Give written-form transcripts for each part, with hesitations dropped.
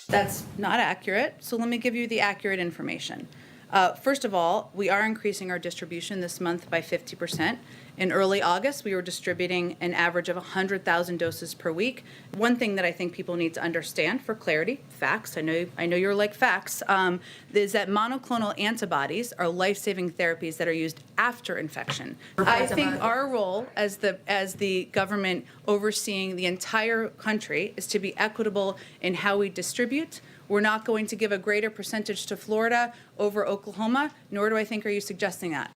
That's not accurate. So let me give you the accurate information. First of all, we are increasing our distribution this month by 50%. In early August, we were distributing an average of 100,000 doses per week. One thing that I think people need to understand for clarity, facts, I know you're like facts, is that monoclonal antibodies are life-saving therapies that are used after infection. I think our role as the government overseeing the entire country is to be equitable in how we distribute. We're not going to give a greater percentage to Florida over Oklahoma, nor do I think are you suggesting that.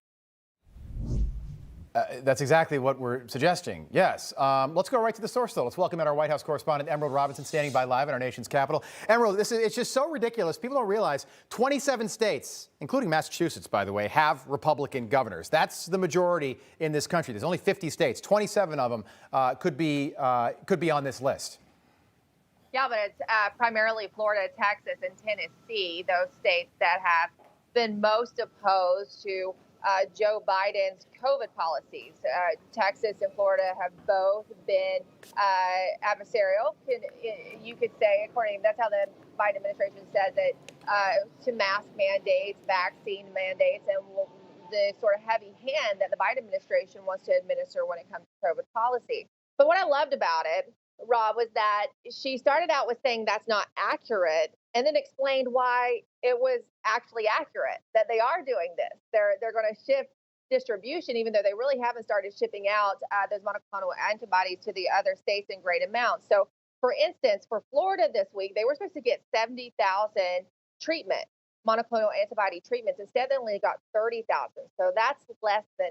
That's exactly what we're suggesting. Yes. Let's go right to the source, though. Let's welcome in our White House correspondent, Emerald Robinson, standing by live in our nation's capital. Emerald, it's just so ridiculous. People don't realize 27 states, including Massachusetts, by the way, have Republican governors. That's the majority in this country. There's only 50 states. 27 of them could be on this list. Yeah, but it's primarily Florida, Texas, and Tennessee, those states that have been most opposed to Joe Biden's COVID policies. Texas and Florida have both been adversarial, you could say, that's how the Biden administration says it, to mask mandates, vaccine mandates, and the sort of heavy hand that the Biden administration wants to administer when it comes to COVID policy. But what I loved about it, Rob, was that she started out with saying that's not accurate, and then explained why it was actually accurate, that they are doing this. They're going to shift distribution, even though they really haven't started shipping out those monoclonal antibodies to the other states in great amounts. So, for instance, for Florida this week, they were supposed to get 70,000 monoclonal antibody treatments. Instead, they only got 30,000. So that's less than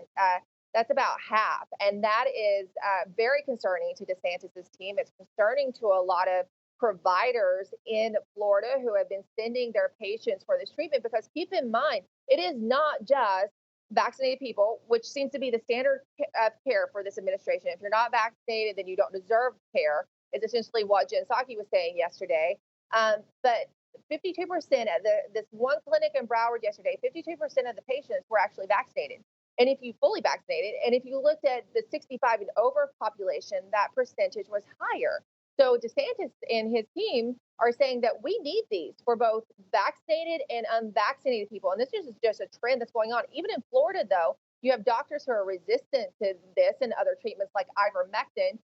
that's about half. And that is very concerning to DeSantis' team. It's concerning to a lot of providers in Florida who have been sending their patients for this treatment, because keep in mind, it is not just vaccinated people, which seems to be the standard of care for this administration. If you're not vaccinated, then you don't deserve care, is essentially what Jen Psaki was saying yesterday. But 52% of this one clinic in Broward yesterday, 52% of the patients were actually vaccinated. And if you fully vaccinated, and if you looked at the 65 and over population, that percentage was higher. So DeSantis and his team are saying that we need these for both vaccinated and unvaccinated people. And this is just a trend that's going on. Even in Florida, though, you have doctors who are resistant to this and other treatments like ivermectin.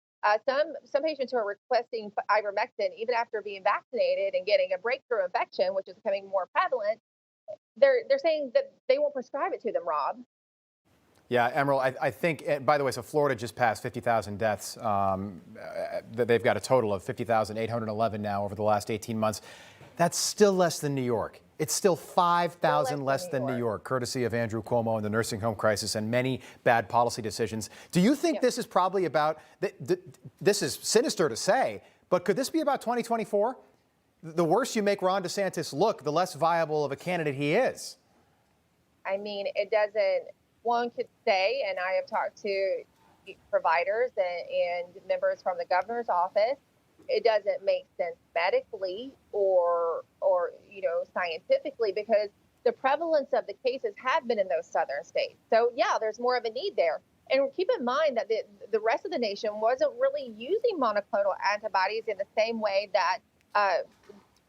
Some patients who are requesting ivermectin, even after being vaccinated and getting a breakthrough infection, which is becoming more prevalent, they're saying that they won't prescribe it to them, Rob. Yeah, Emerald, I think, by the way, so Florida just passed 50,000 deaths. They've got a total of 50,811 now over the last 18 months. That's still less than New York. It's still 5,000 less than New York, courtesy of Andrew Cuomo and the nursing home crisis and many bad policy decisions. Do you think this is probably about, this is sinister to say, but could this be about 2024? The worse you make Ron DeSantis look, the less viable of a candidate he is. I mean, it doesn't. One could say, and I have talked to providers and members from the governor's office, it doesn't make sense medically or scientifically, because the prevalence of the cases have been in those southern states. So yeah, there's more of a need there. And keep in mind that the rest of the nation wasn't really using monoclonal antibodies in the same way that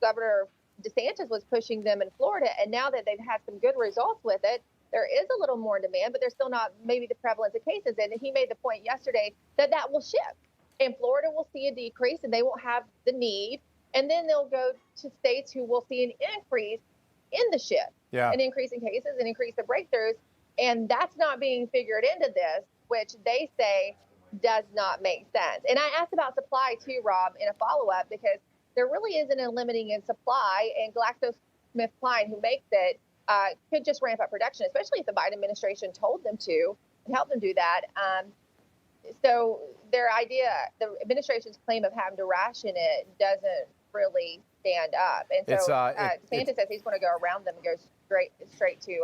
Governor DeSantis was pushing them in Florida. And now that they've had some good results with it, there is a little more demand, but there's still not maybe the prevalence of cases. And he made the point yesterday that will shift. And Florida will see a decrease and they won't have the need. And then they'll go to states who will see an increase in the shift, an increase in cases, an increase in breakthroughs. And that's not being figured into this, which they say does not make sense. And I asked about supply too, Rob, in a follow-up, because there really isn't a limiting in supply. And GlaxoSmithKline, who makes it, could just ramp up production, especially if the Biden administration told them to and help them do that. So their idea, the administration's claim of having to ration it, doesn't really stand up. And so DeSantis says he's going to go around them and go straight to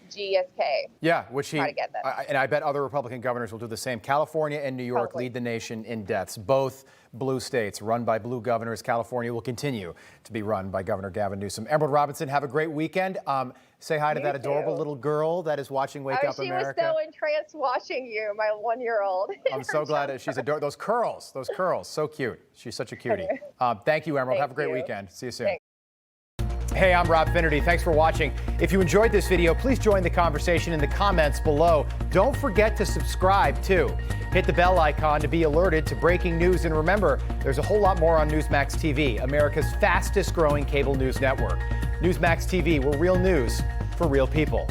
GSK. Yeah, which he, try to get them. And I bet other Republican governors will do the same. California and New York lead the nation in deaths. Both blue states run by blue governors. California will continue to be run by Governor Gavin Newsom. Emerald Robinson, have a great weekend. Say hi to that adorable little girl that is watching Wake Up America. She was so entranced watching you, my 1-year-old. I'm so glad that she's adorable. Those curls, so cute. She's such a cutie. Thank you, Emerald. Have a great weekend. See you soon. Thanks. Hey, I'm Rob Finnerty. Thanks for watching. If you enjoyed this video, please join the conversation in the comments below. Don't forget to subscribe, too. Hit the bell icon to be alerted to breaking news. And remember, there's a whole lot more on Newsmax TV, America's fastest growing cable news network. Newsmax TV, we're real news for real people.